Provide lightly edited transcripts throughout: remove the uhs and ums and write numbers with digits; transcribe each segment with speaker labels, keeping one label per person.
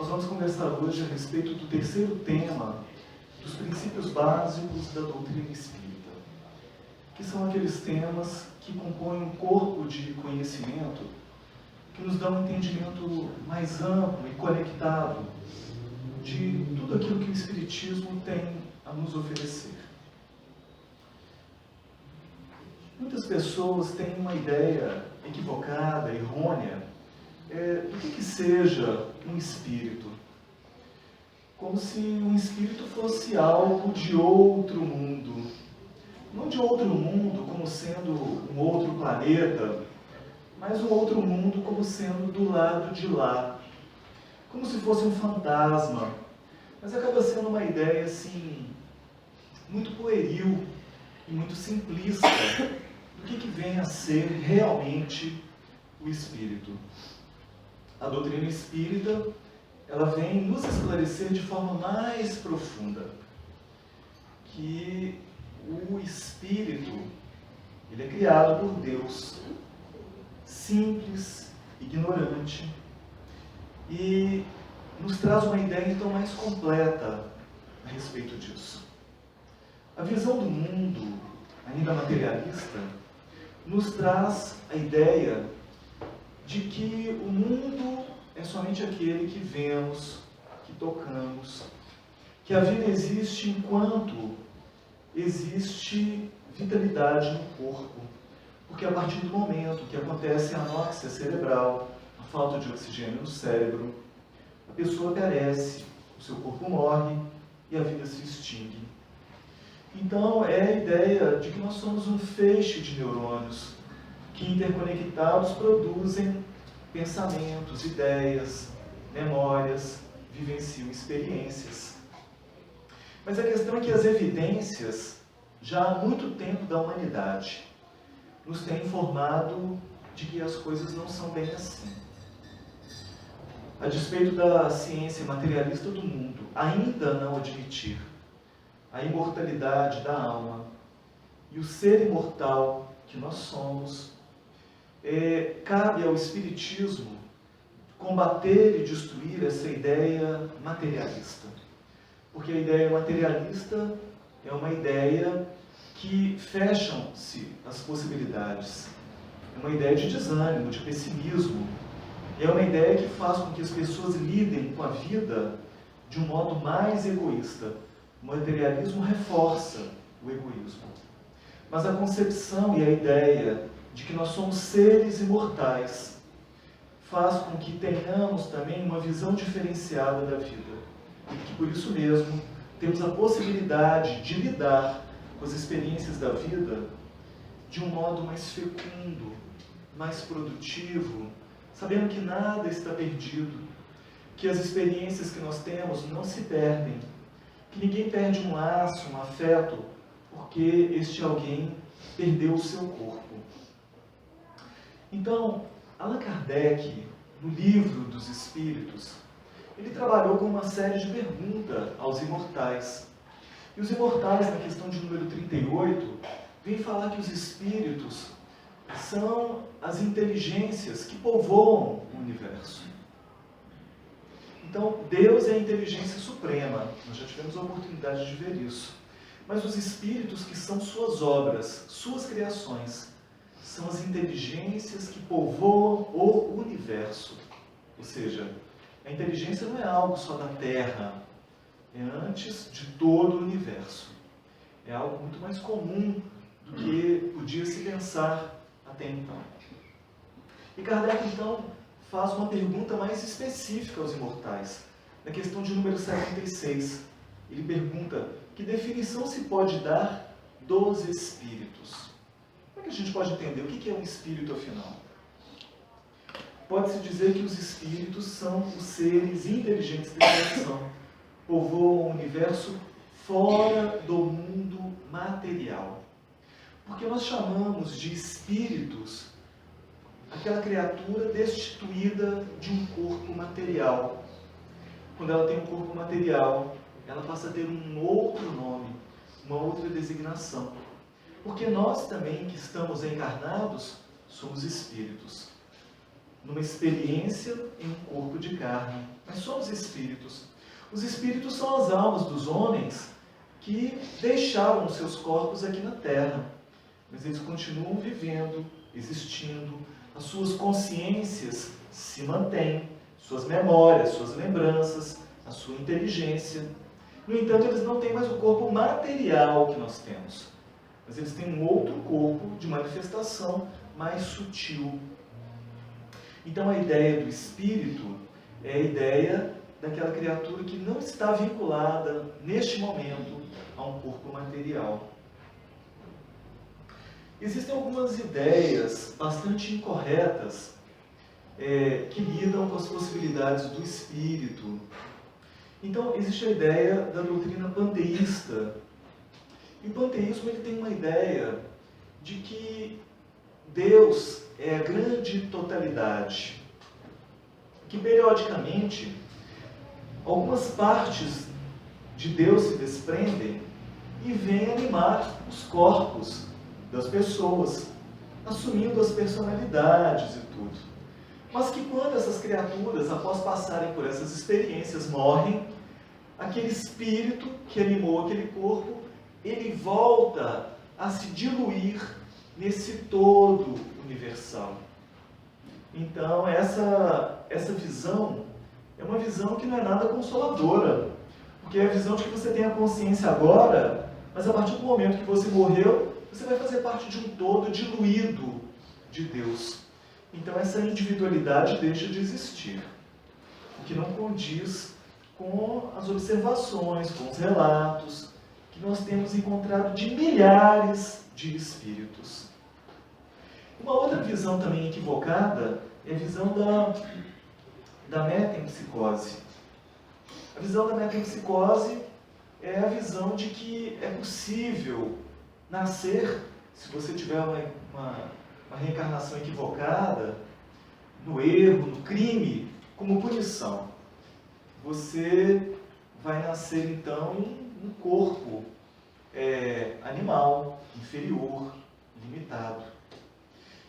Speaker 1: Nós vamos conversar hoje a respeito do terceiro tema dos princípios básicos da doutrina espírita, que são aqueles temas que compõem um corpo de conhecimento que nos dá um entendimento mais amplo e conectado de tudo aquilo que o Espiritismo tem a nos oferecer. Muitas pessoas têm uma ideia equivocada, errônea, do que seja um espírito. Como se um espírito fosse algo de outro mundo. Não de outro mundo como sendo um outro planeta, mas um outro mundo como sendo do lado de lá. Como se fosse um fantasma. Mas acaba sendo uma ideia, assim, muito pueril e muito simplista do que vem a ser realmente o espírito. A doutrina espírita, ela vem nos esclarecer de forma mais profunda que o espírito, ele é criado por Deus, simples, ignorante, e nos traz uma ideia então mais completa a respeito disso. A visão do mundo, ainda materialista, nos traz a ideia de que o mundo é somente aquele que vemos, que tocamos, que a vida existe enquanto existe vitalidade no corpo, porque a partir do momento que acontece a anóxia cerebral, a falta de oxigênio no cérebro, a pessoa perece, o seu corpo morre e a vida se extingue. Então é a ideia de que nós somos um feixe de neurônios que interconectados produzem pensamentos, ideias, memórias, vivenciam experiências. Mas a questão é que as evidências, já há muito tempo da humanidade, nos têm informado de que as coisas não são bem assim. A despeito da ciência materialista do mundo ainda não admitir a imortalidade da alma e o ser imortal que nós somos, cabe ao Espiritismo combater e destruir essa ideia materialista. Porque a ideia materialista é uma ideia que fecham-se as possibilidades. É uma ideia de desânimo, de pessimismo. É uma ideia que faz com que as pessoas lidem com a vida de um modo mais egoísta. O materialismo reforça o egoísmo. Mas a concepção e a ideia de que nós somos seres imortais faz com que tenhamos também uma visão diferenciada da vida. E que por isso mesmo temos a possibilidade de lidar com as experiências da vida de um modo mais fecundo, mais produtivo, sabendo que nada está perdido, que as experiências que nós temos não se perdem, que ninguém perde um laço, um afeto, porque este alguém perdeu o seu corpo. Então, Allan Kardec, no Livro dos Espíritos, ele trabalhou com uma série de perguntas aos imortais. E os imortais, na questão de número 38, vêm falar que os espíritos são as inteligências que povoam o universo. Então, Deus é a inteligência suprema. Nós já tivemos a oportunidade de ver isso. Mas os espíritos que são suas obras, suas criações, são as inteligências que povoam o universo. Ou seja, a inteligência não é algo só da Terra, é antes de todo o universo. É algo muito mais comum do que podia se pensar até então. E Kardec, então, faz uma pergunta mais específica aos imortais. Na questão de número 76, ele pergunta: que definição se pode dar dos espíritos? Como é que a gente pode entender o que é um espírito, afinal? Pode-se dizer que os espíritos são os seres inteligentes da criação, povoam o universo fora do mundo material. Porque nós chamamos de espíritos aquela criatura destituída de um corpo material. Quando ela tem um corpo material, ela passa a ter um outro nome, uma outra designação. Porque nós também, que estamos encarnados, somos espíritos. numa experiência em um corpo de carne. Mas somos espíritos. Os espíritos são as almas dos homens que deixaram os seus corpos aqui na Terra. Mas eles continuam vivendo, existindo, as suas consciências se mantêm, suas memórias, suas lembranças, a sua inteligência. No entanto, eles não têm mais o corpo material que nós temos, mas eles têm um outro corpo de manifestação mais sutil. Então a ideia do espírito é a ideia daquela criatura que não está vinculada, neste momento, a um corpo material. Existem algumas ideias bastante incorretas que lidam com as possibilidades do espírito. Então, existe a ideia da doutrina panteísta. E o panteísmo ele tem uma ideia de que Deus é a grande totalidade, que periodicamente algumas partes de Deus se desprendem e vêm animar os corpos das pessoas, assumindo as personalidades e tudo. Mas que quando essas criaturas, após passarem por essas experiências, morrem, aquele espírito que animou aquele corpo, ele volta a se diluir nesse todo universal. Então, essa visão é uma visão que não é nada consoladora, porque é a visão de que você tem a consciência agora, mas a partir do momento que você morreu, você vai fazer parte de um todo diluído de Deus. Então essa individualidade deixa de existir, o que não condiz com as observações, com os relatos que nós temos encontrado de milhares de espíritos. Uma outra visão também equivocada é a visão da metempsicose. A visão da metempsicose é a visão de que é possível nascer, se você tiver uma reencarnação equivocada, no erro, no crime, como punição. Você vai nascer então em um corpo animal, inferior, limitado.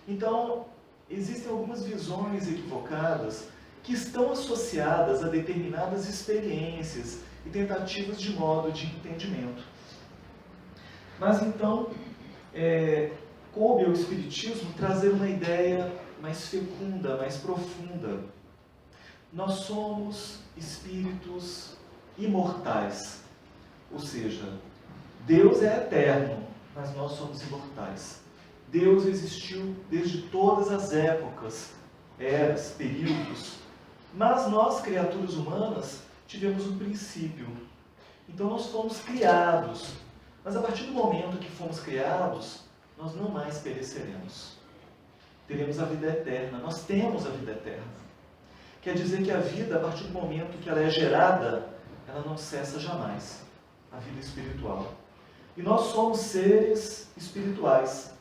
Speaker 1: Então, existem algumas visões equivocadas que estão associadas a determinadas experiências e tentativas de modo de entendimento. Mas então, coube ao Espiritismo trazer uma ideia mais fecunda, mais profunda. Nós somos espíritos imortais, ou seja, Deus é eterno, mas nós somos imortais. Deus existiu desde todas as épocas, eras, períodos, mas nós, criaturas humanas, tivemos um princípio. Então nós fomos criados, mas a partir do momento que fomos criados, nós não mais pereceremos. Teremos a vida eterna. Nós temos a vida eterna. Quer dizer que a vida, a partir do momento que ela é gerada, ela não cessa jamais. A vida espiritual. E nós somos seres espirituais.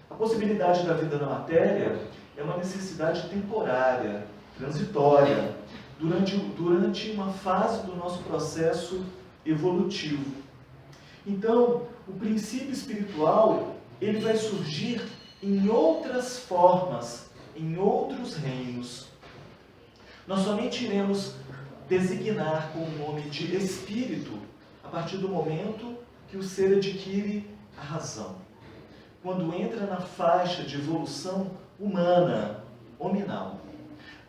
Speaker 1: A possibilidade da vida na matéria é uma necessidade temporária, transitória, durante uma fase do nosso processo evolutivo. Então, o princípio espiritual ele vai surgir em outras formas, em outros reinos. Nós somente iremos designar com o nome de espírito a partir do momento que o ser adquire a razão. Quando entra na faixa de evolução humana, hominal.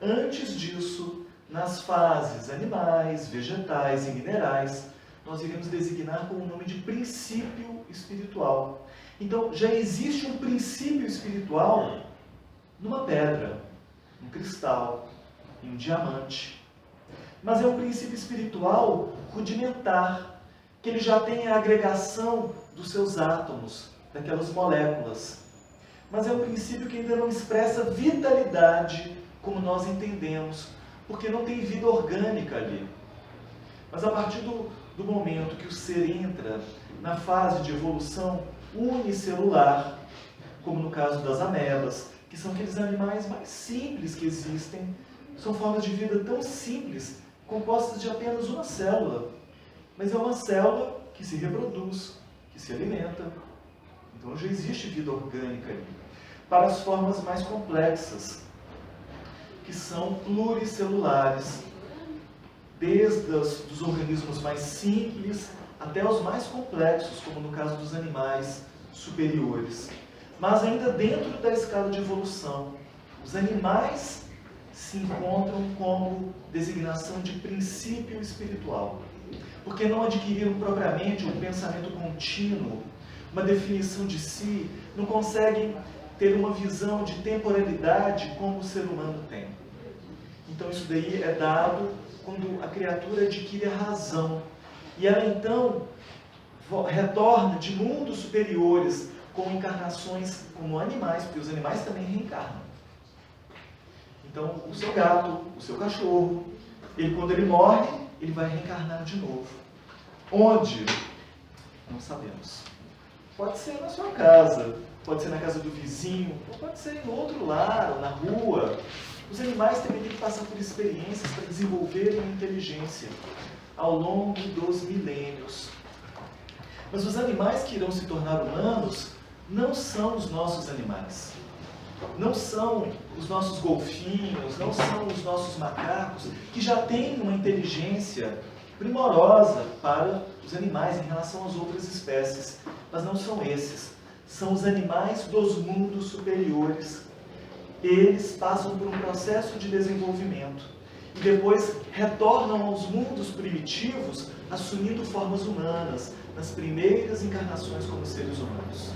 Speaker 1: Antes disso, nas fases animais, vegetais e minerais, nós iremos designar com o nome de princípio espiritual. Então, já existe um princípio espiritual numa pedra, num cristal, em um diamante. Mas é um princípio espiritual rudimentar, que ele já tem a agregação dos seus átomos, daquelas moléculas. Mas é um princípio que ainda não expressa vitalidade como nós entendemos, porque não tem vida orgânica ali. Mas a partir do momento que o ser entra na fase de evolução unicelular, como no caso das amebas, que são aqueles animais mais simples que existem, são formas de vida tão simples, compostas de apenas uma célula. Mas é uma célula que se reproduz, que se alimenta. Então já existe vida orgânica ali. Para as formas mais complexas. que são pluricelulares, desde os organismos mais simples até os mais complexos, como no caso dos animais superiores. Mas ainda dentro da escala de evolução, os animais se encontram como designação de princípio espiritual, porque não adquiriram propriamente um pensamento contínuo, uma definição de si, não conseguem ter uma visão de temporalidade como o ser humano tem. Então isso daí é dado quando a criatura adquire a razão. E ela então retorna de mundos superiores com encarnações como animais, porque os animais também reencarnam. Então o seu gato, o seu cachorro, quando ele morre, ele vai reencarnar de novo. Onde? Não sabemos. Pode ser na sua casa, pode ser na casa do vizinho, ou pode ser em outro lar, ou na rua. Os animais também têm que passar por experiências para desenvolverem a inteligência ao longo dos milênios. Mas os animais que irão se tornar humanos não são os nossos animais. Não são os nossos golfinhos, não são os nossos macacos, que já têm uma inteligência primorosa para os animais em relação às outras espécies. Mas não são esses. São os animais dos mundos superiores. Eles passam por um processo de desenvolvimento e depois retornam aos mundos primitivos, assumindo formas humanas, nas primeiras encarnações como seres humanos.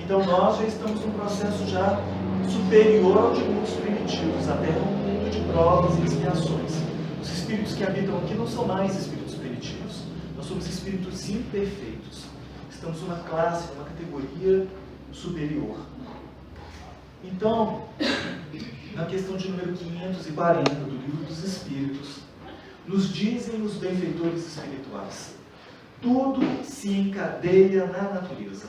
Speaker 1: Então nós já estamos num processo já superior ao de mundos primitivos. A Terra é um mundo de provas e expiações. Os espíritos que habitam aqui não são mais espíritos primitivos. Nós somos espíritos imperfeitos. Estamos numa classe, numa categoria superior. Então, na questão de número 540 do Livro dos Espíritos, nos dizem os benfeitores espirituais: tudo se encadeia na natureza,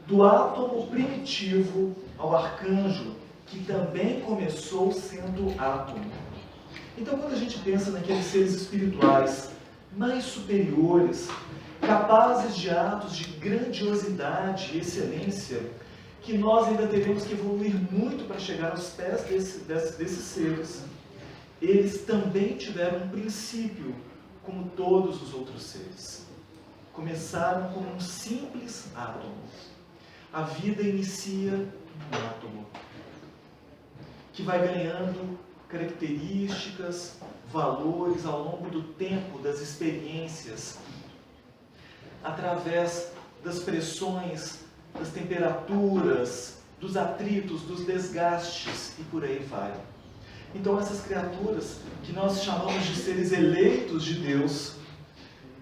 Speaker 1: do átomo primitivo ao arcanjo, que também começou sendo átomo. Então, quando a gente pensa naqueles seres espirituais mais superiores, capazes de atos de grandiosidade e excelência, que nós ainda teremos que evoluir muito para chegar aos pés desses seres, eles também tiveram um princípio, como todos os outros seres. Começaram como um simples átomo. A vida inicia um átomo, que vai ganhando características, valores ao longo do tempo, das experiências, através das pressões, das temperaturas, dos atritos, dos desgastes e por aí vai. Então essas criaturas, que nós chamamos de seres eleitos de Deus,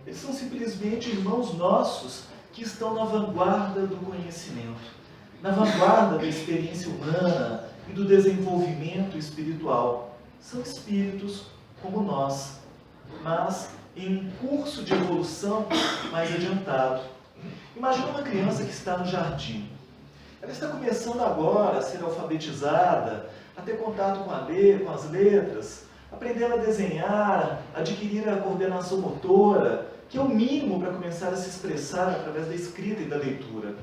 Speaker 1: eles são simplesmente irmãos nossos que estão na vanguarda do conhecimento, na vanguarda da experiência humana e do desenvolvimento espiritual. São espíritos como nós, mas em um curso de evolução mais adiantado. Imagina uma criança que está no jardim. Ela está começando agora a ser alfabetizada, a ter contato com as letras, aprendendo a desenhar, adquirir a coordenação motora, que é o mínimo para começar a se expressar através da escrita e da leitura.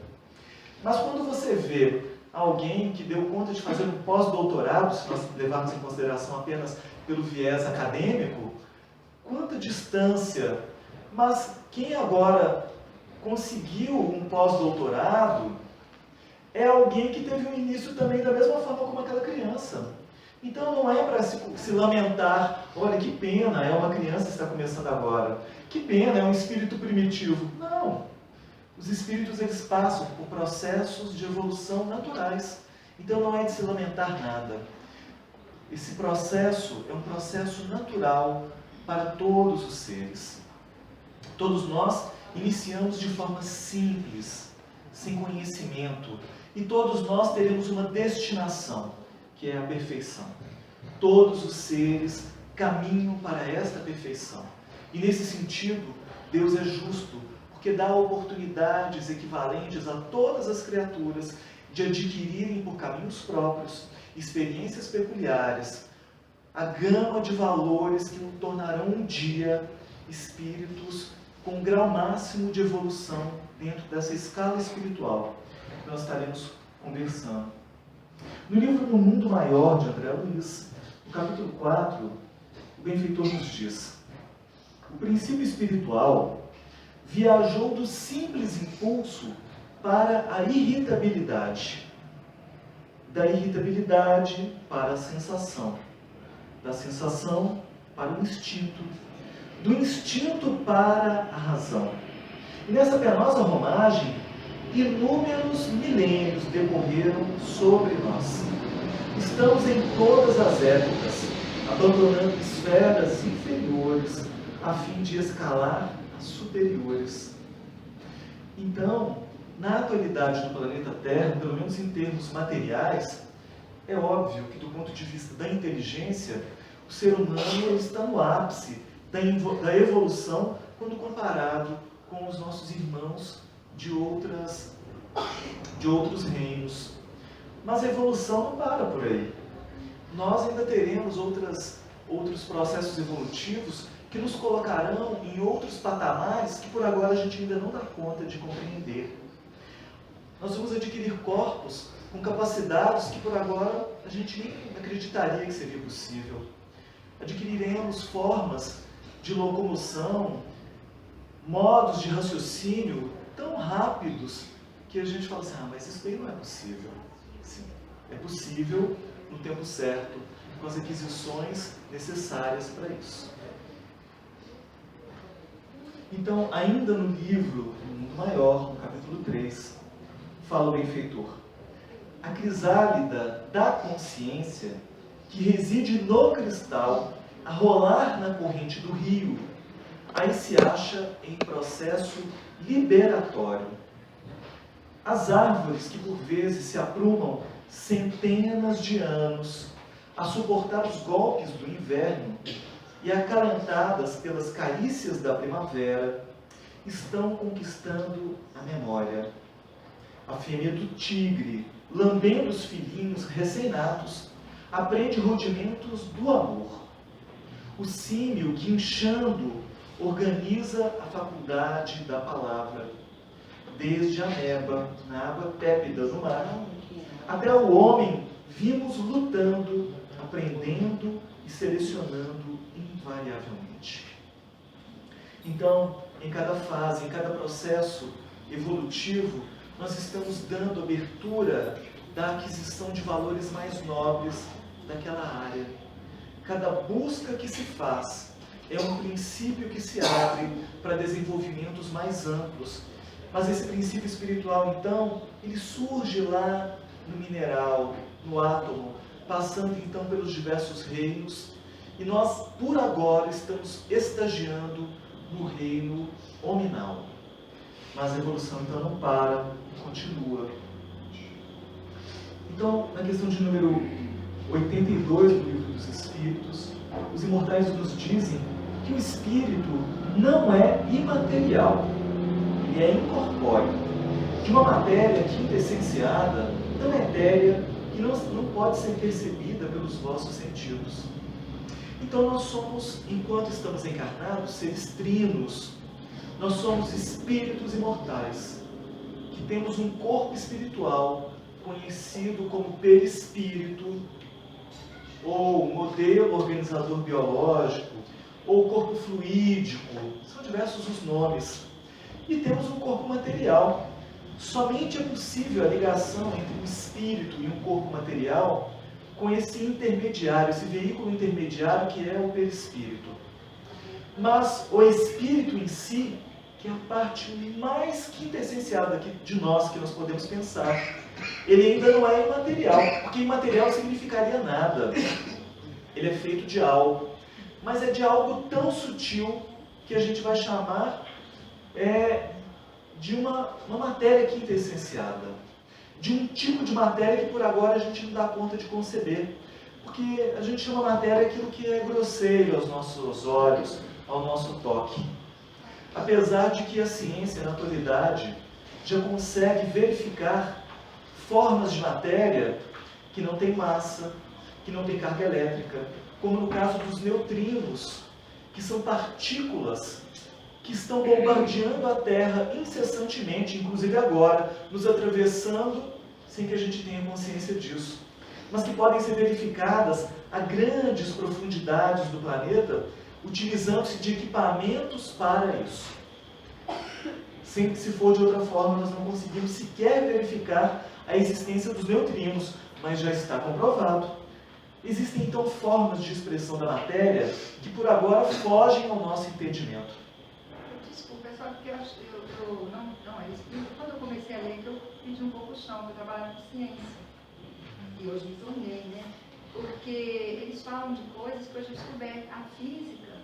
Speaker 1: Mas quando você vê alguém que deu conta de fazer um pós-doutorado, se nós levarmos em consideração apenas pelo viés acadêmico, quanta distância! Mas quem agora conseguiu um pós-doutorado é alguém que teve um início também da mesma forma como aquela criança. Então não é para se lamentar, olha que pena, é uma criança que está começando agora. Que pena, é um espírito primitivo. Não. Os espíritos, eles passam por processos de evolução naturais. Então não é de se lamentar nada. Esse processo é um processo natural para todos os seres. Todos nós iniciamos de forma simples, sem conhecimento. E todos nós teremos uma destinação, que é a perfeição. Todos os seres caminham para esta perfeição. E nesse sentido, Deus é justo, porque dá oportunidades equivalentes a todas as criaturas de adquirirem por caminhos próprios experiências peculiares, a gama de valores que nos tornarão um dia espíritos com um grau máximo de evolução dentro dessa escala espiritual que nós estaremos conversando. No livro No Mundo Maior, de André Luiz, no capítulo 4, o benfeitor nos diz: o princípio espiritual viajou do simples impulso para a irritabilidade, da irritabilidade para a sensação, da sensação para o instinto, do instinto para a razão. E nessa penosa romagem, inúmeros milênios decorreram sobre nós. Estamos em todas as épocas, abandonando esferas inferiores, a fim de escalar as superiores. Então, na atualidade do planeta Terra, pelo menos em termos materiais, é óbvio que do ponto de vista da inteligência, o ser humano está no ápice da evolução quando comparado com os nossos irmãos de outros reinos. Mas a evolução não para por aí. Nós ainda teremos outros processos evolutivos que nos colocarão em outros patamares que por agora a gente ainda não dá conta de compreender. Nós vamos adquirir corpos com capacidades que por agora a gente nem acreditaria que seria possível. Adquiriremos formas de locomoção, modos de raciocínio tão rápidos que a gente fala assim, mas isso aí não é possível. Sim, é possível no tempo certo, com as aquisições necessárias para isso. Então, ainda no livro No Mundo Maior, no capítulo 3, fala o benfeitor: a crisálida da consciência, que reside no cristal, a rolar na corrente do rio, aí se acha em processo liberatório. As árvores que por vezes se aprumam centenas de anos a suportar os golpes do inverno e acalantadas pelas carícias da primavera, estão conquistando a memória. A fêmea do tigre, lambendo os filhinhos recém-natos, aprende rudimentos do amor. O símio, guinchando, organiza a faculdade da palavra, desde a ameba, na água tépida do mar, até o homem, vimos lutando, aprendendo e selecionando invariavelmente. Então, em cada fase, em cada processo evolutivo, nós estamos dando abertura da aquisição de valores mais nobres daquela área. Cada busca que se faz é um princípio que se abre para desenvolvimentos mais amplos. Mas esse princípio espiritual, então, ele surge lá no mineral, no átomo, passando então pelos diversos reinos, e nós, por agora, estamos estagiando no reino hominal. Mas a evolução então não para, continua. Então, na questão de número 82 do Livro dos Espíritos, os imortais nos dizem que o espírito não é imaterial, ele é incorpóreo, de uma matéria quintessenciada, tão etérea, que não pode ser percebida pelos vossos sentidos. Então nós somos, enquanto estamos encarnados, seres trinos. Nós somos espíritos imortais, que temos um corpo espiritual, conhecido como perispírito, ou modelo organizador biológico, ou corpo fluídico, são diversos os nomes. E temos um corpo material. Somente é possível a ligação entre o espírito e um corpo material com esse intermediário, esse veículo intermediário que é o perispírito. Mas o espírito em si, que é a parte mais quintessenciada de nós que nós podemos pensar, ele ainda não é imaterial, porque imaterial significaria nada. Ele é feito de algo, mas é de algo tão sutil que a gente vai chamar de uma matéria quintessenciada, de um tipo de matéria que por agora a gente não dá conta de conceber, porque a gente chama matéria aquilo que é grosseiro aos nossos olhos, ao nosso toque. Apesar de que a ciência, na atualidade, já consegue verificar formas de matéria que não tem massa, que não tem carga elétrica, como no caso dos neutrinos, que são partículas que estão bombardeando a Terra incessantemente, inclusive agora, nos atravessando sem que a gente tenha consciência disso. mas que podem ser verificadas a grandes profundidades do planeta, utilizando-se de equipamentos para isso. Se for de outra forma, nós não conseguimos sequer verificar a existência dos neutrinos, mas já está comprovado. Existem então formas de expressão da matéria que por agora fogem ao nosso entendimento.
Speaker 2: Desculpa, é só porque quando eu comecei a ler, que eu pedi um pouco o chão, que eu trabalho com ciência. E hoje me tornei, né? Porque eles falam de coisas que hoje eu descobri. A física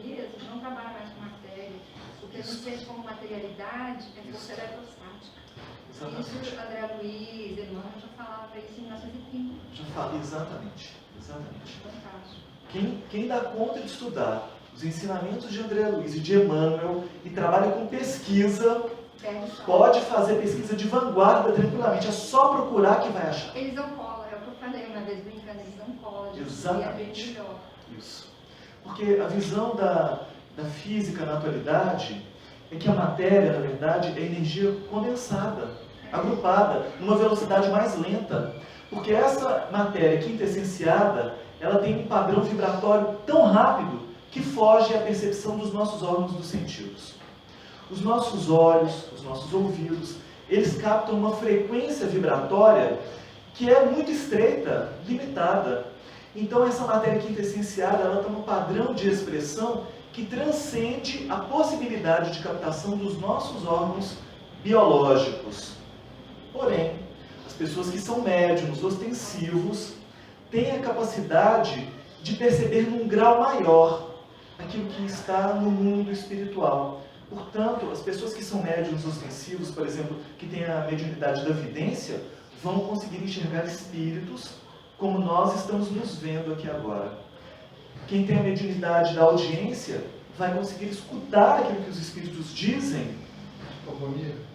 Speaker 2: mesmo, não trabalha mais com matéria. O que a gente sente como materialidade é força eletrostática. Isso André Luiz, Emmanuel já falava isso em 1930.
Speaker 1: Já fala, exatamente.
Speaker 2: Fantástico.
Speaker 1: Quem dá conta de estudar os ensinamentos de André Luiz e de Emmanuel e trabalha com pesquisa, pode fazer pesquisa de vanguarda tranquilamente. É só procurar que vai achar.
Speaker 2: Eles não colam, é o que eu falei uma vez brincando, eles não colam.
Speaker 1: Exatamente. Isso. Porque a visão da física na atualidade é que a matéria, na verdade, é energia condensada, agrupada, numa velocidade mais lenta. Porque essa matéria quintessenciada, ela tem um padrão vibratório tão rápido que foge à percepção dos nossos órgãos dos sentidos. Os nossos olhos, os nossos ouvidos, eles captam uma frequência vibratória que é muito estreita, limitada. Então essa matéria quintessenciada, ela tem um padrão de expressão que transcende a possibilidade de captação dos nossos órgãos biológicos. Porém, as pessoas que são médiums, ostensivos, têm a capacidade de perceber num grau maior aquilo que está no mundo espiritual. Portanto, as pessoas que são médiums ostensivos, por exemplo, que têm a mediunidade da vidência, vão conseguir enxergar espíritos como nós estamos nos vendo aqui agora. Quem tem a mediunidade da audiência vai conseguir escutar aquilo que os espíritos dizem,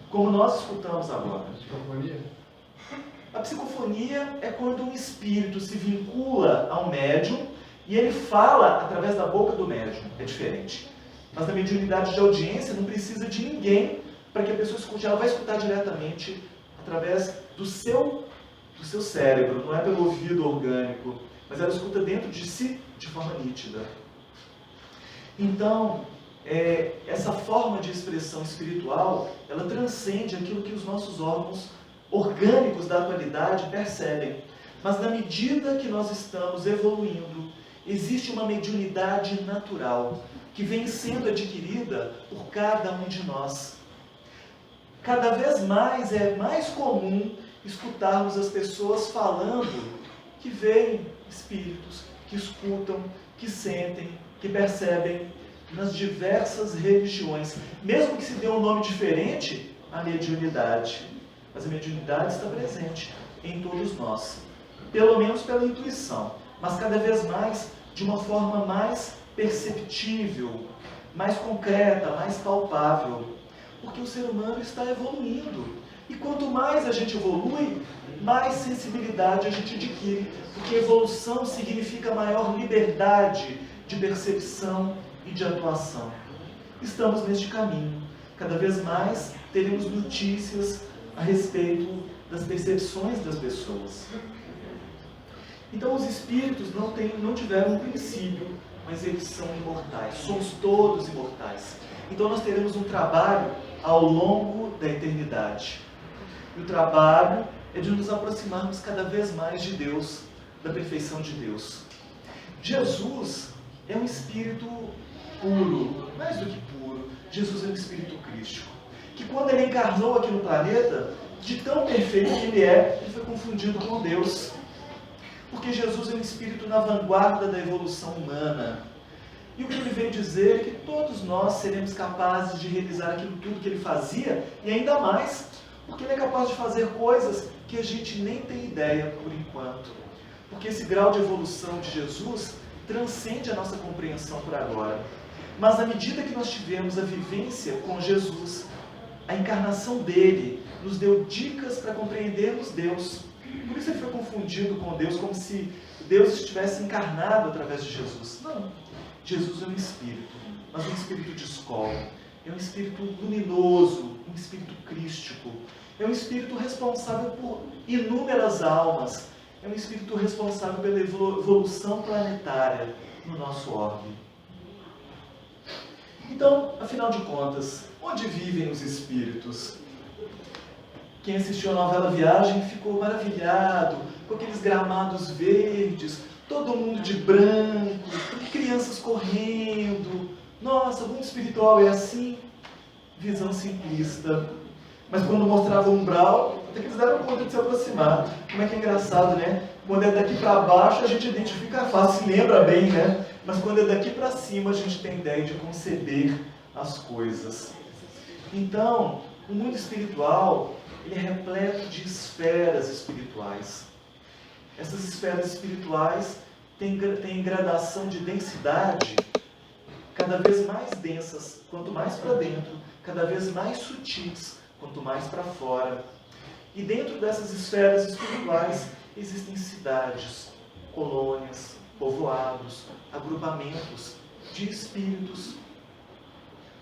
Speaker 1: como nós escutamos agora. A psicofonia é quando um espírito se vincula a um médium e ele fala através da boca do médium. É diferente. Mas na mediunidade de audiência não precisa de ninguém para que a pessoa escute. Ela vai escutar diretamente através do seu cérebro, não é pelo ouvido orgânico, mas ela escuta dentro de si de forma nítida. Então, essa forma de expressão espiritual, ela transcende aquilo que os nossos órgãos orgânicos da atualidade percebem. Mas na medida que nós estamos evoluindo, existe uma mediunidade natural que vem sendo adquirida por cada um de nós. Cada vez mais é mais comum escutarmos as pessoas falando que veem espíritos, que escutam, que sentem, que percebem nas diversas religiões. Mesmo que se dê um nome diferente, a mediunidade. Mas a mediunidade está presente em todos nós. Pelo menos pela intuição. Mas cada vez mais de uma forma mais perceptível, mais concreta, mais palpável. Porque o ser humano está evoluindo. E quanto mais a gente evolui, mais sensibilidade a gente adquire. Porque evolução significa maior liberdade de percepção e de atuação. Estamos neste caminho. Cada vez mais teremos notícias a respeito das percepções das pessoas. Então os espíritos não tiveram um princípio, mas eles são imortais. Somos todos imortais. Então nós teremos um trabalho ao longo da eternidade. E o trabalho é de nos aproximarmos cada vez mais de Deus, da perfeição de Deus. Jesus é um espírito puro, mais do que puro. Jesus é um espírito crístico, que quando ele encarnou aqui no planeta, de tão perfeito que ele foi confundido com Deus. Porque Jesus é um espírito na vanguarda da evolução humana. E o que ele veio dizer é que todos nós seremos capazes de realizar aquilo tudo que ele fazia, e ainda mais, porque ele é capaz de fazer coisas que a gente nem tem ideia por enquanto. Porque esse grau de evolução de Jesus transcende a nossa compreensão por agora. Mas à medida que nós tivemos a vivência com Jesus, a encarnação dele nos deu dicas para compreendermos Deus. Por isso ele foi confundido com Deus, como se Deus estivesse encarnado através de Jesus. Não. Jesus é um espírito, mas um espírito de escola. É um espírito luminoso, um espírito crístico. É um espírito responsável por inúmeras almas é um espírito responsável pela evolução planetária no nosso orbe. Então, afinal de contas, onde vivem os espíritos? Quem assistiu a novela Viagem ficou maravilhado com aqueles gramados verdes, todo mundo de branco, crianças correndo. Nossa, o mundo espiritual é assim? Visão simplista. Mas quando mostrava o umbral, até que eles deram conta de se aproximar. Como é que é engraçado, né? Quando é daqui para baixo, a gente identifica fácil, se lembra bem, né? Mas quando é daqui para cima, a gente tem ideia de conceber as coisas. Então, o mundo espiritual, ele é repleto de esferas espirituais. Essas esferas espirituais têm gradação de densidade cada vez mais densas, quanto mais para dentro, cada vez mais sutis, quanto mais para fora. E dentro dessas esferas espirituais existem cidades, colônias, povoados, agrupamentos de espíritos.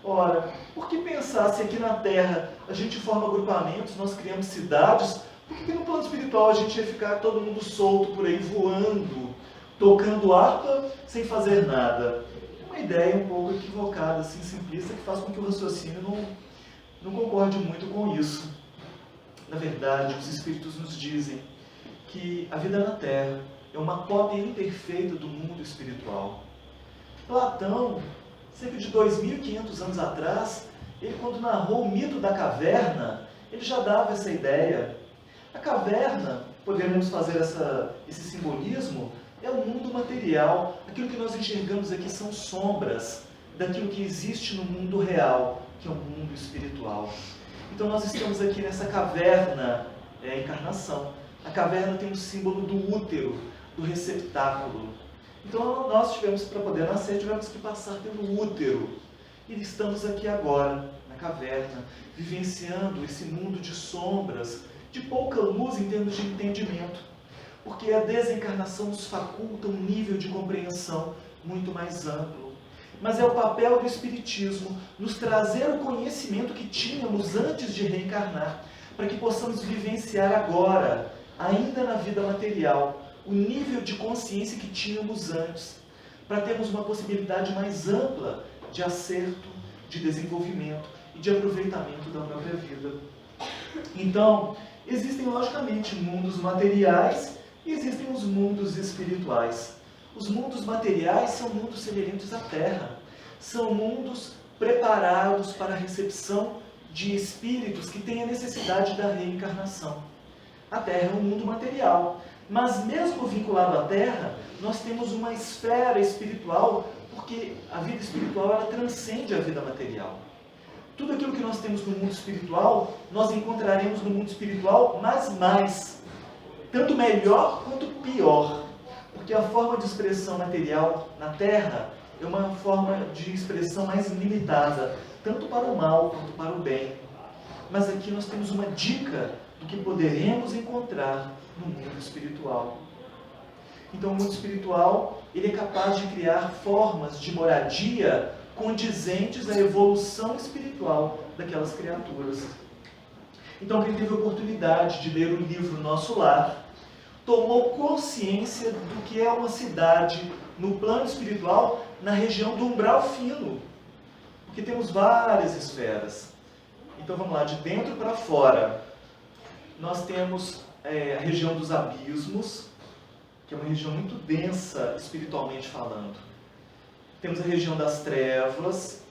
Speaker 1: Ora, por que pensar se aqui na Terra a gente forma agrupamentos, nós criamos cidades, por que no plano espiritual a gente ia ficar todo mundo solto por aí, voando, tocando harpa sem fazer nada? É uma ideia um pouco equivocada, assim, simplista, que faz com que o raciocínio não concorde muito com isso. Na verdade, os espíritos nos dizem que a vida na Terra é uma cópia imperfeita do mundo espiritual. Platão, cerca de 2.500 anos atrás, ele quando narrou o mito da caverna, ele já dava essa ideia. A caverna, poderíamos fazer esse simbolismo, é o mundo material. Aquilo que nós enxergamos aqui são sombras daquilo que existe no mundo real, que é o mundo espiritual. Então nós estamos aqui nessa caverna, é a encarnação. A caverna tem o símbolo do útero, do receptáculo. Então nós tivemos, para poder nascer, tivemos que passar pelo útero. E estamos aqui agora, na caverna, vivenciando esse mundo de sombras, de pouca luz em termos de entendimento. Porque a desencarnação nos faculta um nível de compreensão muito mais amplo. Mas é o papel do Espiritismo nos trazer o conhecimento que tínhamos antes de reencarnar, para que possamos vivenciar agora, ainda na vida material, o nível de consciência que tínhamos antes, para termos uma possibilidade mais ampla de acerto, de desenvolvimento e de aproveitamento da própria vida. Então, existem logicamente mundos materiais e existem os mundos espirituais. Os mundos materiais são mundos semelhantes à Terra. São mundos preparados para a recepção de espíritos que têm a necessidade da reencarnação. A Terra é um mundo material. Mas mesmo vinculado à Terra, nós temos uma esfera espiritual, porque a vida espiritual ela transcende a vida material. Tudo aquilo que nós temos no mundo espiritual, nós encontraremos no mundo espiritual, mas mais. Tanto melhor quanto pior. Porque a forma de expressão material na Terra é uma forma de expressão mais limitada, tanto para o mal quanto para o bem. Mas aqui nós temos uma dica do que poderemos encontrar no mundo espiritual. Então o mundo espiritual ele é capaz de criar formas de moradia condizentes à evolução espiritual daquelas criaturas. Então quem teve a oportunidade de ler o livro Nosso Lar, tomou consciência do que é uma cidade no plano espiritual na região do umbral fino. Porque temos várias esferas. Então vamos lá, de dentro para fora. Nós temos a região dos abismos, que é uma região muito densa espiritualmente falando. Temos a região das trevas,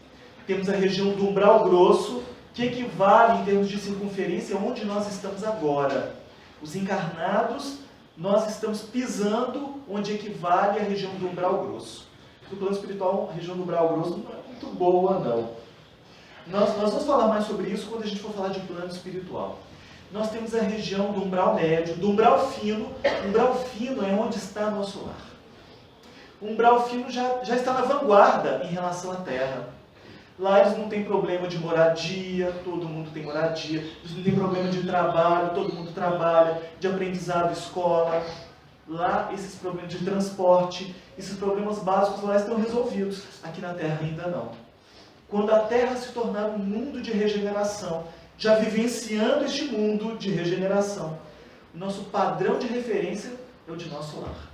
Speaker 1: temos a região do umbral grosso, que equivale em termos de circunferência onde nós estamos agora. Os encarnados, nós estamos pisando onde equivale a região do umbral grosso. No plano espiritual, a região do umbral grosso não é muito boa, não. Nós vamos falar mais sobre isso quando a gente for falar de plano espiritual. Nós temos a região do umbral médio, do umbral fino. O umbral fino é onde está nosso lar. O umbral fino já está na vanguarda em relação à Terra. Lá eles não têm problema de moradia, todo mundo tem moradia. Eles não têm problema de trabalho, todo mundo trabalha, de aprendizado, escola. Lá esses problemas de transporte, esses problemas básicos lá estão resolvidos. Aqui na Terra ainda não. Quando a Terra se tornar um mundo de regeneração, já vivenciando este mundo de regeneração, nosso padrão de referência é o de nosso lar.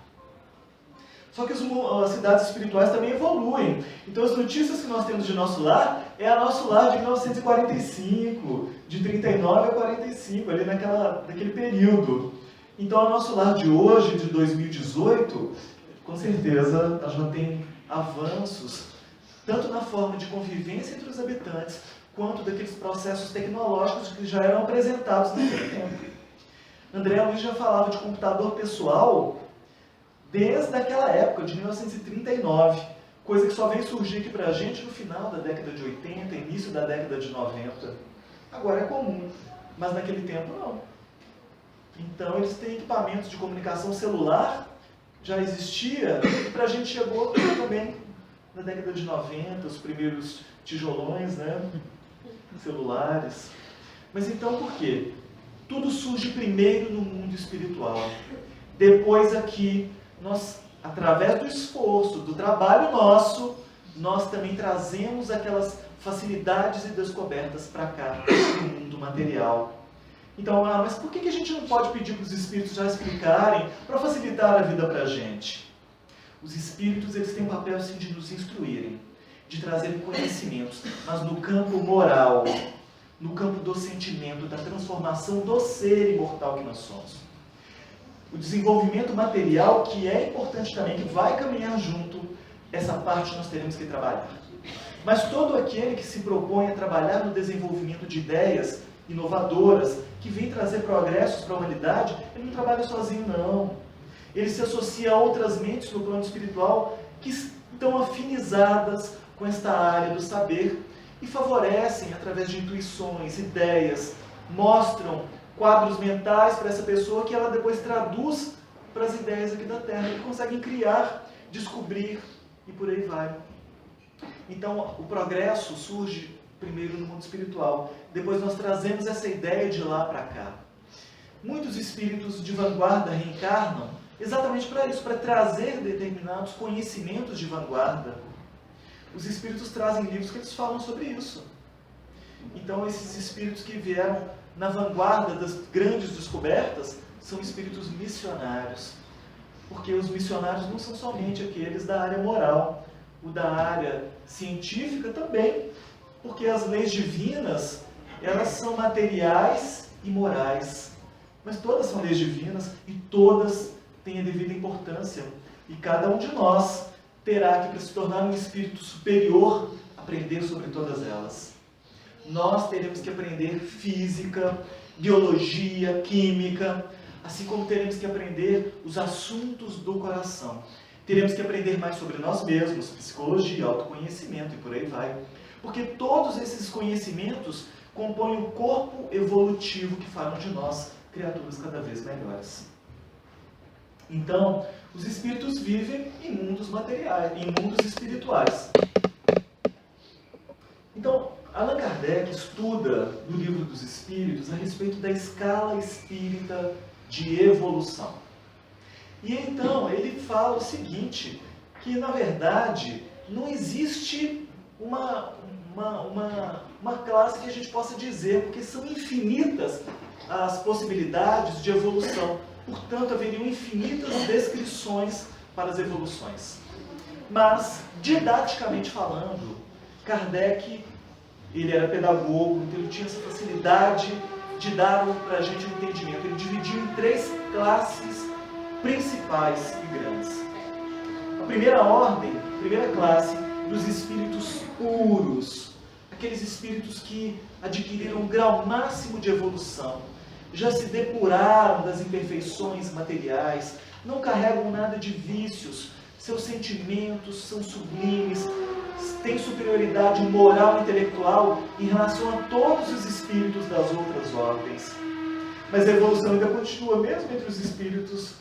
Speaker 1: Só que as cidades espirituais também evoluem. Então as notícias que nós temos de nosso lar é a nosso lar de 1945, de 39 a 45, ali naquele período. Então o nosso lar de hoje, de 2018, com certeza já tem avanços, tanto na forma de convivência entre os habitantes, quanto daqueles processos tecnológicos que já eram apresentados naquele tempo. André Luiz já falava de computador pessoal desde aquela época, de 1939, coisa que só veio surgir aqui para a gente no final da década de 80, início da década de 90. Agora é comum, mas naquele tempo não. Então eles têm equipamentos de comunicação celular, já existia, e para a gente chegou também na década de 90, os primeiros tijolões, né? Celulares. Mas então por quê? Tudo surge primeiro no mundo espiritual. Depois aqui, nós, através do esforço, do trabalho nosso, nós também trazemos aquelas facilidades e descobertas para cá, no mundo material. Então, mas por que a gente não pode pedir para os espíritos já explicarem para facilitar a vida para a gente? Os espíritos, eles têm um papel assim, de nos instruírem, de trazerem conhecimentos, mas no campo moral, no campo do sentimento, da transformação do ser imortal que nós somos. O desenvolvimento material, que é importante também, que vai caminhar junto, essa parte nós teremos que trabalhar. Mas todo aquele que se propõe a trabalhar no desenvolvimento de ideias inovadoras, que vem trazer progressos para a humanidade, ele não trabalha sozinho, não. Ele se associa a outras mentes no plano espiritual que estão afinizadas com esta área do saber e favorecem, através de intuições, ideias, mostram quadros mentais para essa pessoa que ela depois traduz para as ideias aqui da Terra, que conseguem criar, descobrir e por aí vai. Então o progresso surge primeiro no mundo espiritual, depois nós trazemos essa ideia de lá para cá. Muitos espíritos de vanguarda reencarnam exatamente para isso, para trazer determinados conhecimentos de vanguarda. Os espíritos trazem livros que eles falam sobre isso. Então esses espíritos que vieram na vanguarda das grandes descobertas são espíritos missionários. Porque os missionários não são somente aqueles da área moral, o da área científica também, porque as leis divinas, elas são materiais e morais. Mas todas são leis divinas e todas têm a devida importância. E cada um de nós terá que, para se tornar um espírito superior, aprender sobre todas elas. Nós teremos que aprender física, biologia, química, assim como teremos que aprender os assuntos do coração. Teremos que aprender mais sobre nós mesmos, psicologia, autoconhecimento e por aí vai. Porque todos esses conhecimentos compõem o corpo evolutivo que farão de nós criaturas cada vez melhores. Então, os espíritos vivem em mundos materiais, em mundos espirituais. Então, Allan Kardec estuda no Livro dos Espíritos a respeito da escala espírita de evolução. E então ele fala o seguinte, que na verdade não existe uma classe que a gente possa dizer, porque são infinitas as possibilidades de evolução. Portanto, haveriam infinitas descrições para as evoluções. Mas, didaticamente falando, Kardec, ele era pedagogo, então ele tinha essa facilidade de dar para a gente um entendimento. Ele dividiu em 3 classes principais e grandes. A primeira ordem, a primeira classe, dos espíritos puros, aqueles espíritos que adquiriram um grau máximo de evolução, já se depuraram das imperfeições materiais, não carregam nada de vícios, seus sentimentos são sublimes, têm superioridade moral e intelectual em relação a todos os espíritos das outras ordens. Mas a evolução ainda continua, mesmo entre os espíritos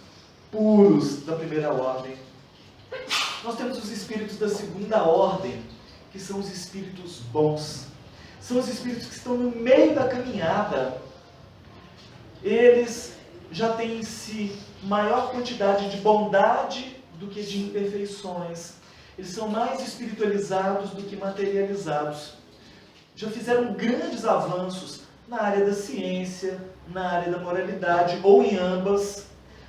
Speaker 1: puros da primeira ordem. Nós temos os espíritos da segunda ordem, que são os espíritos bons. São os espíritos que estão no meio da caminhada. Eles já têm em si maior quantidade de bondade do que de imperfeições. Eles são mais espiritualizados do que materializados. Já fizeram grandes avanços na área da ciência, na área da moralidade, ou em ambas.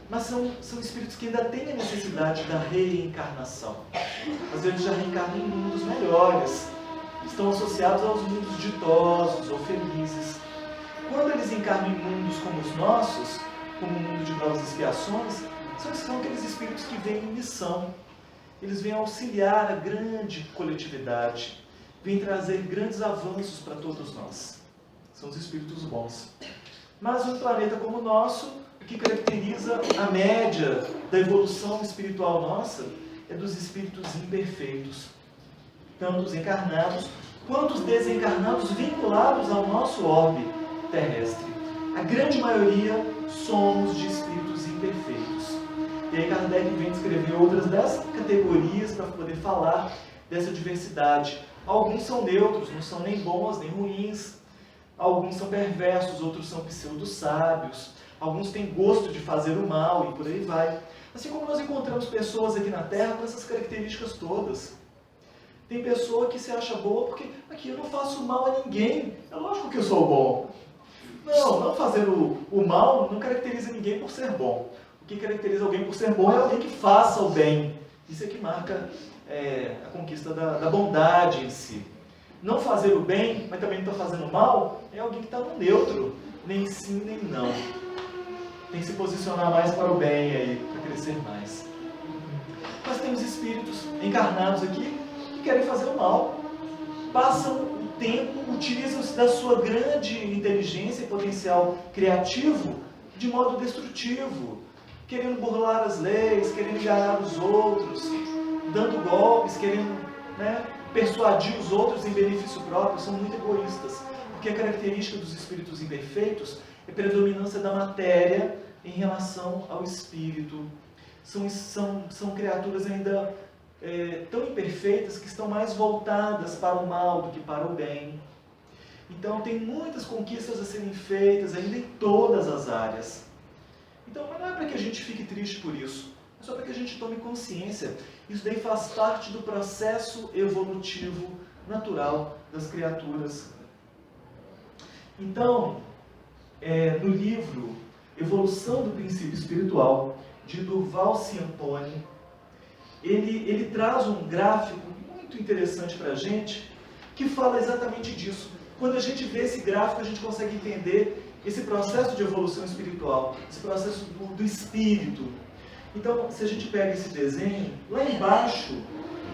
Speaker 1: mas são espíritos que ainda têm a necessidade da reencarnação. Às vezes já reencarnam em mundos melhores, estão associados aos mundos ditosos ou felizes. Quando eles encarnam em mundos como os nossos, como o mundo de provas e expiações, são aqueles espíritos que vêm em missão. Eles vêm auxiliar a grande coletividade, vêm trazer grandes avanços para todos nós. São os espíritos bons. Mas um planeta como o nosso, o que caracteriza a média da evolução espiritual nossa é dos espíritos imperfeitos, tanto os encarnados quanto os desencarnados vinculados ao nosso orbe terrestre. A grande maioria somos de espíritos imperfeitos. E aí Kardec vem descrever outras 10 categorias para poder falar dessa diversidade. Alguns são neutros, não são nem bons nem ruins. Alguns são perversos, outros são pseudo-sábios. Alguns têm gosto de fazer o mal e por aí vai. Assim como nós encontramos pessoas aqui na Terra com essas características todas. Tem pessoa que se acha boa porque aqui eu não faço mal a ninguém. É lógico que eu sou bom. Não fazer o mal não caracteriza ninguém por ser bom. O que caracteriza alguém por ser bom é alguém que faça o bem. Isso é que marca a conquista da bondade em si. Não fazer o bem, mas também não está fazendo o mal, é alguém que está no neutro. Nem sim, nem não. Tem que se posicionar mais para o bem aí, para crescer mais. Nós temos espíritos encarnados aqui que querem fazer o mal. Passam o tempo, utilizam-se da sua grande inteligência e potencial criativo de modo destrutivo, querendo burlar as leis, querendo enganar os outros, dando golpes, querendo persuadir os outros em benefício próprio. São muito egoístas, porque a característica dos espíritos imperfeitos é a predominância da matéria em relação ao espírito. São criaturas ainda tão imperfeitas que estão mais voltadas para o mal do que para o bem. Então tem muitas conquistas a serem feitas ainda em todas as áreas. Então não é para que a gente fique triste por isso, é só para que a gente tome consciência. Isso daí faz parte do processo evolutivo natural das criaturas. Então, no livro Evolução do Princípio Espiritual, de Durval Ciampone, ele traz um gráfico muito interessante para a gente, que fala exatamente disso. Quando a gente vê esse gráfico, a gente consegue entender esse processo de evolução espiritual, esse processo do espírito. Então, se a gente pega esse desenho, lá embaixo,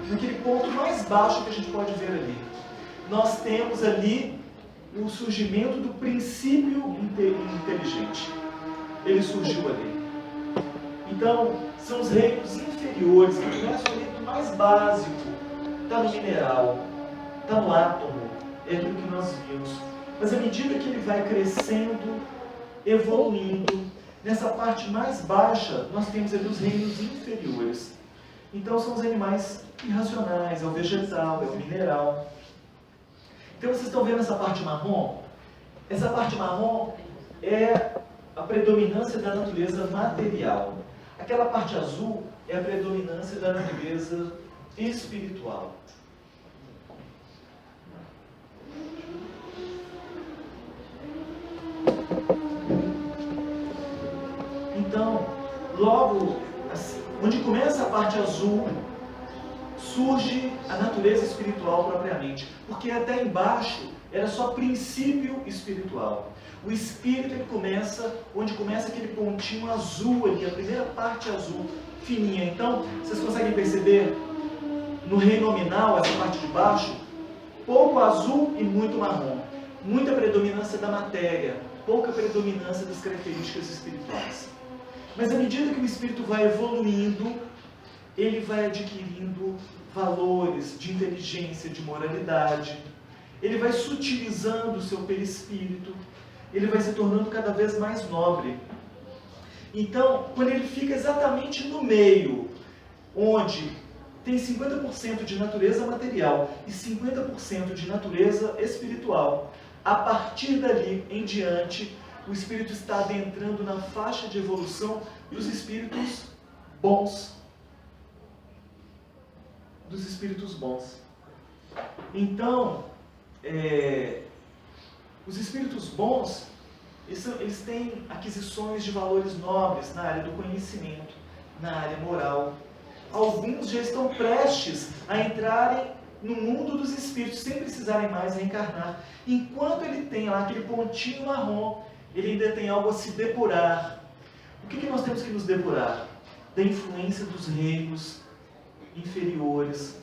Speaker 1: naquele ponto mais baixo que a gente pode ver ali, nós temos ali o surgimento do princípio inteligente. Ele surgiu ali. Então, são os reinos inferiores, que começam ali do mais básico, está no mineral, está no átomo, é aquilo que nós vimos. Mas à medida que ele vai crescendo, evoluindo, nessa parte mais baixa, nós temos ali os reinos inferiores. Então são os animais irracionais, é o vegetal, é o mineral. Então vocês estão vendo essa parte marrom? Essa parte marrom é a predominância da natureza material. Aquela parte azul é a predominância da natureza espiritual. Então, logo assim, onde começa a parte azul, surge a natureza espiritual propriamente. Porque até embaixo era só princípio espiritual. O espírito ele começa onde começa aquele pontinho azul ali, a primeira parte azul, fininha. Então, vocês conseguem perceber no reino nominal, essa parte de baixo, pouco azul e muito marrom. Muita predominância da matéria, pouca predominância das características espirituais. Mas à medida que o espírito vai evoluindo, ele vai adquirindo valores de inteligência, de moralidade. Ele vai sutilizando o seu perispírito. Ele vai se tornando cada vez mais nobre. Então, quando ele fica exatamente no meio, onde tem 50% de natureza material e 50% de natureza espiritual, a partir dali em diante, o espírito está adentrando na faixa de evolução dos espíritos bons. Dos espíritos bons. Então, os espíritos bons, Eles têm aquisições de valores nobres na área do conhecimento, na área moral. Alguns já estão prestes a entrarem no mundo dos espíritos, sem precisarem mais reencarnar. Enquanto ele tem lá aquele pontinho marrom, ele ainda tem algo a se depurar. O que nós temos que nos depurar? Da influência dos reinos inferiores.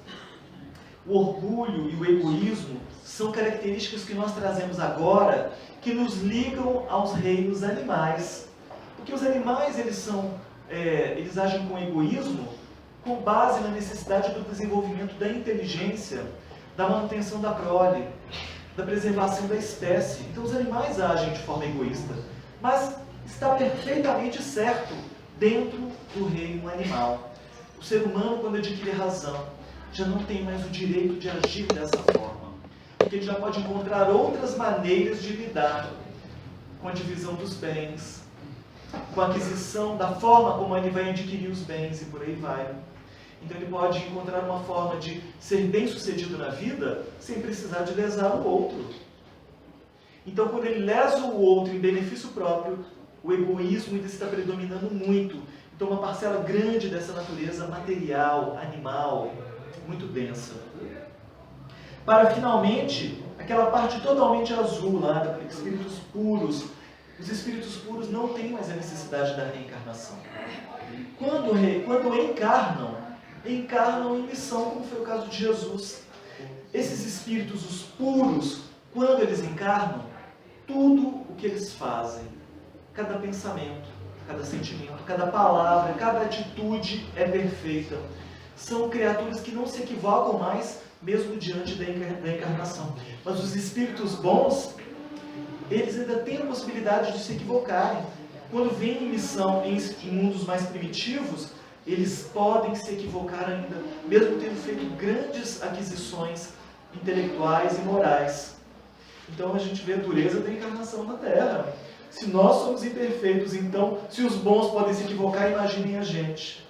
Speaker 1: O orgulho e o egoísmo são características que nós trazemos agora, que nos ligam aos reinos animais. Porque os animais, eles agem com egoísmo com base na necessidade do desenvolvimento da inteligência, da manutenção da prole, da preservação da espécie. Então os animais agem de forma egoísta, mas está perfeitamente certo dentro do reino animal. O ser humano, quando adquire razão, já não tem mais o direito de agir dessa forma, porque ele já pode encontrar outras maneiras de lidar com a divisão dos bens, com a aquisição da forma como ele vai adquirir os bens e por aí vai. Então ele pode encontrar uma forma de ser bem-sucedido na vida sem precisar de lesar o outro. Então quando ele lesa o outro em benefício próprio, o egoísmo ainda está predominando muito. Então uma parcela grande dessa natureza material, animal, muito densa. Para finalmente, aquela parte totalmente azul lá, para espíritos puros. Os espíritos puros não têm mais a necessidade da reencarnação. Quando encarnam em missão, como foi o caso de Jesus. Esses espíritos, os puros, quando eles encarnam, tudo o que eles fazem, cada pensamento, cada sentimento, cada palavra, cada atitude é perfeita. São criaturas que não se equivocam mais, mesmo diante da encarnação. Mas os espíritos bons, eles ainda têm a possibilidade de se equivocarem. Quando vêm em missão em mundos mais primitivos, eles podem se equivocar ainda, mesmo tendo feito grandes aquisições intelectuais e morais. Então a gente vê a dureza da encarnação na Terra. Se nós somos imperfeitos, então, se os bons podem se equivocar, imaginem a gente.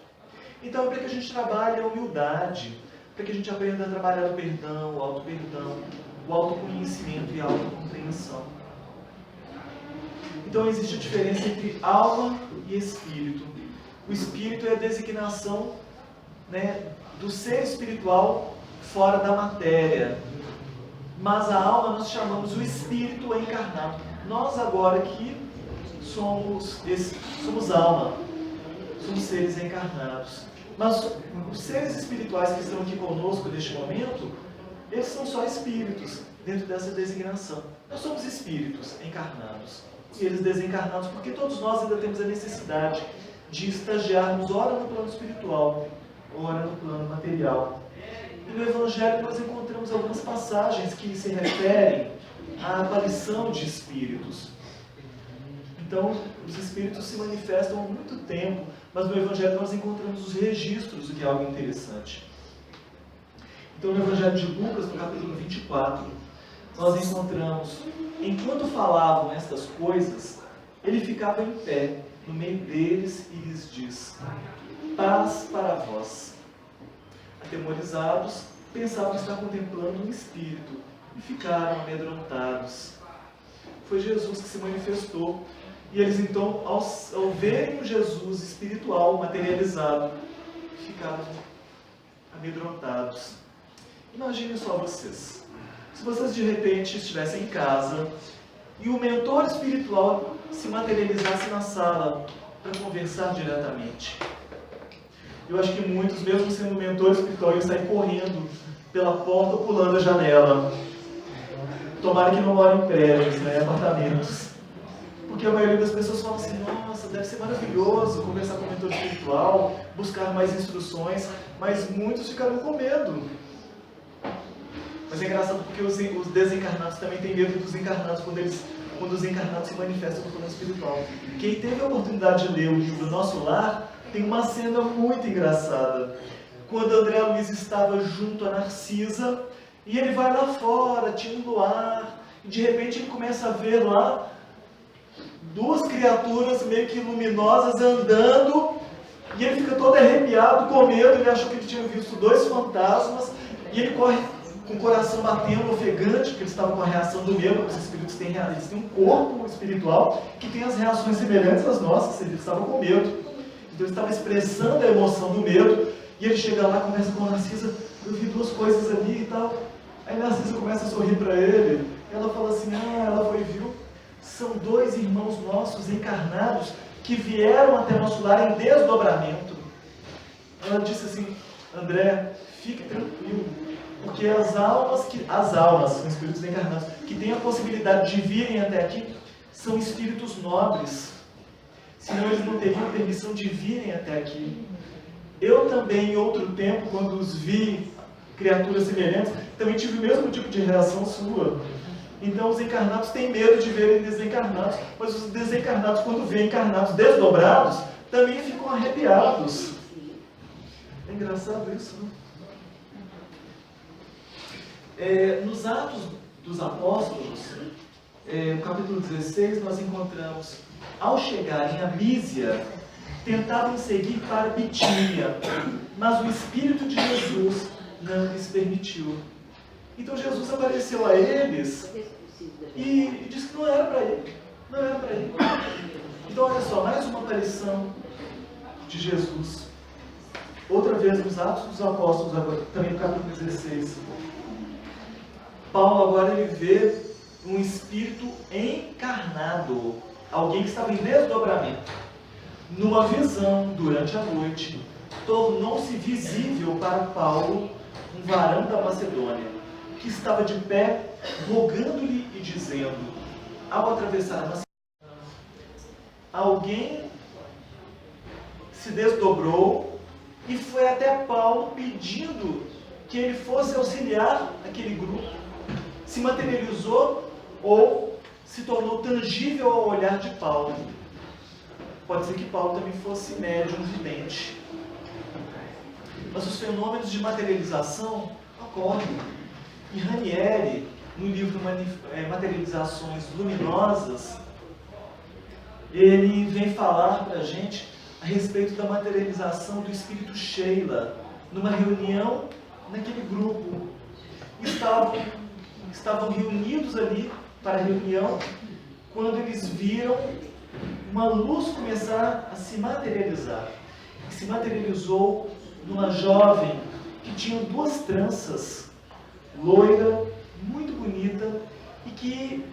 Speaker 1: Então é para que a gente trabalhe a humildade, para que a gente aprenda a trabalhar o perdão, o auto-perdão, o autoconhecimento e a autocompreensão. Então existe a diferença entre alma e espírito. O espírito é a designação, do ser espiritual fora da matéria. Mas a alma nós chamamos o espírito encarnado. Nós agora aqui somos alma, somos seres encarnados. Mas os seres espirituais que estão aqui conosco neste momento, eles são só espíritos dentro dessa designação. Nós somos espíritos encarnados e eles desencarnados, porque todos nós ainda temos a necessidade de estagiarmos ora no plano espiritual, ora no plano material. E no Evangelho nós encontramos algumas passagens que se referem à aparição de espíritos. Então, os espíritos se manifestam há muito tempo, mas no Evangelho nós encontramos os registros, o que é algo interessante. Então, no Evangelho de Lucas, no capítulo 24, nós encontramos, enquanto falavam estas coisas, ele ficava em pé, no meio deles, e lhes diz: paz para vós. Atemorizados, pensavam estar contemplando um espírito, e ficaram amedrontados. Foi Jesus que se manifestou, e eles então, ao verem o Jesus espiritual, materializado, ficaram amedrontados. Imaginem só vocês, se vocês de repente estivessem em casa, e o mentor espiritual se materializasse na sala para conversar diretamente. Eu acho que muitos, mesmo sendo mentor espiritual, iam sair correndo pela porta ou pulando a janela. Tomara que não morem em prédios, apartamentos. Porque a maioria das pessoas fala assim: nossa, deve ser maravilhoso conversar com o mentor espiritual, buscar mais instruções, mas muitos ficaram com medo. Mas é engraçado porque os desencarnados também têm medo dos encarnados quando os encarnados se manifestam no plano espiritual. Quem teve a oportunidade de ler o livro Nosso Lar, tem uma cena muito engraçada. Quando André Luiz estava junto a Narcisa, e ele vai lá fora, tinha um luar, e de repente ele começa a ver lá duas criaturas meio que luminosas andando, e ele fica todo arrepiado, com medo. Ele achou que ele tinha visto dois fantasmas, e ele corre com o coração batendo, ofegante, porque eles estavam com a reação do medo. Os espíritos têm um corpo espiritual que tem as reações semelhantes às nossas, eles estavam com medo. Então eles estavam expressando a emoção do medo, e ele chega lá, conversa com a Narcisa, eu vi duas coisas ali e tal. Aí a Narcisa começa a sorrir para ele, ela fala assim, ela foi e viu, são dois irmãos nossos encarnados que vieram até nosso lar em desdobramento. Ela disse assim, André, fique tranquilo, porque as almas, são espíritos encarnados, que têm a possibilidade de virem até aqui, são espíritos nobres, senão eles não teriam permissão de virem até aqui. Eu também, em outro tempo, quando os vi, criaturas semelhantes, também tive o mesmo tipo de reação sua. Então os encarnados têm medo de verem desencarnados, mas os desencarnados, quando veem encarnados desdobrados, também ficam arrepiados. É engraçado isso, né? Nos Atos dos Apóstolos, no capítulo 16, nós encontramos, ao chegarem a Mísia, tentavam seguir para Bitínia, mas o Espírito de Jesus não lhes permitiu. Então Jesus apareceu a eles e disse que não era para ir. Não era para ir. Então olha só, mais uma aparição de Jesus. Outra vez nos Atos dos Apóstolos, agora, também no capítulo 16. Paulo agora ele vê um espírito encarnado, alguém que estava em desdobramento. Numa visão durante a noite, tornou-se visível para Paulo um varão da Macedônia, que estava de pé, rogando-lhe e dizendo, ao atravessar a Macedônia, alguém se desdobrou e foi até Paulo pedindo que ele fosse auxiliar aquele grupo, se materializou ou se tornou tangível ao olhar de Paulo. Pode ser que Paulo também fosse médium vidente. Mas os fenômenos de materialização ocorrem. E Ranieri, no livro Materializações Luminosas, ele vem falar para a gente a respeito da materialização do espírito Sheila, numa reunião naquele grupo. Estavam reunidos ali para a reunião, quando eles viram uma luz começar a se materializar. E se materializou numa jovem que tinha duas tranças, loira, muito bonita, e que,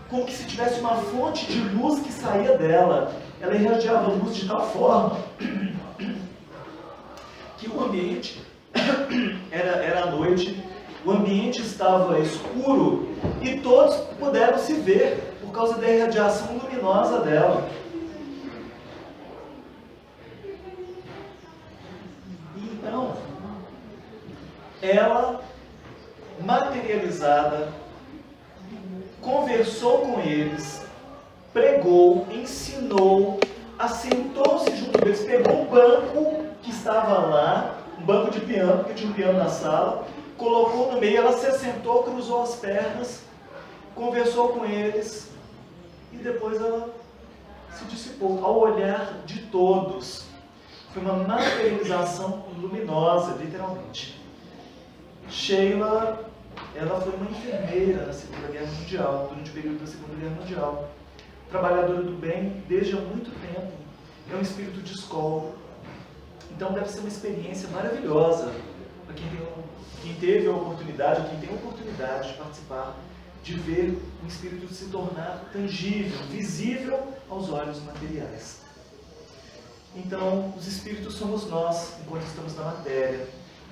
Speaker 1: como que se tivesse uma fonte de luz que saía dela. Ela irradiava luz de tal forma que o ambiente era a noite, o ambiente estava escuro e todos puderam se ver por causa da irradiação luminosa dela. Então, ela, materializada, conversou com eles, pregou, ensinou, assentou-se junto deles, pegou um banco que estava lá, um banco de piano, porque tinha um piano na sala, colocou no meio, ela se assentou, cruzou as pernas, conversou com eles e depois ela se dissipou ao olhar de todos. Foi uma materialização luminosa, literalmente. Sheila, ela foi uma enfermeira na Segunda Guerra Mundial, durante o período da Segunda Guerra Mundial. Trabalhadora do bem desde há muito tempo. É um espírito de escola. Então deve ser uma experiência maravilhosa para quem teve a oportunidade, quem tem a oportunidade de participar, de ver um espírito se tornar tangível, visível aos olhos materiais. Então, os espíritos somos nós, enquanto estamos na matéria.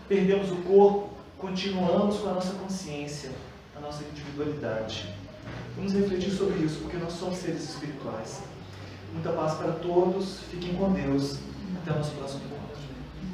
Speaker 1: Perdemos o corpo, continuamos com a nossa consciência, a nossa individualidade. Vamos refletir sobre isso, porque nós somos seres espirituais. Muita paz para todos, fiquem com Deus. Até o nosso próximo encontro.